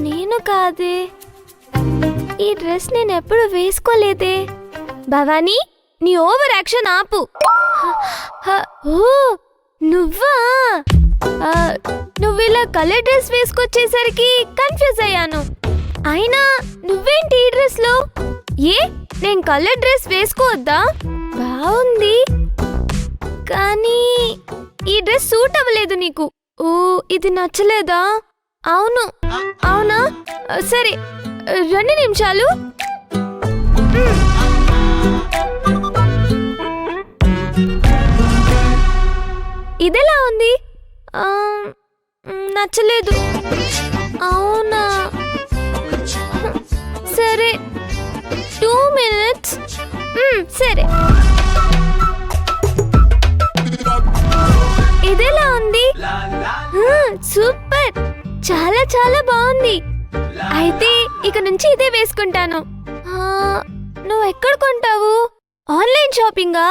నేను కాదే. ఈ డ్రెస్ నేను ఎప్పుడు వేసుకోలేదే. భవానీ, నీ ఓవర్ యాక్షన్ ఆపు. ఓ నువ్వా? నువ్వు ఇలా కలర్ డ్రెస్ వేసుకొచ్చేసరికి కన్ఫ్యూజ్ అయ్యాను. అయినా నువ్వేంటి ఈ డ్రెస్ లో? ఏ, నేను కలర్ డ్రెస్ వేసుకోవద్దా? బాగుంది, కానీ ఈ డ్రెస్ సూట్ అవ్వలేదు నీకు. ఓ, ఇది నచ్చలేదా? అవును. అవునా? సరే, 2 నిమిషాలు. ఇదెలా ఉంది? నచ్చలేదు. అవునా? సరే, 2 minutes. సరే, ఇదెలా ఉంది? సూపర్, చాలా చాలా బాగుంది. అయితే ఇక నుంచి ఇదే వేసుకుంటాను. నువ్వు ఎక్కడ కొంటావు? ఆన్లైన్ షాపింగా?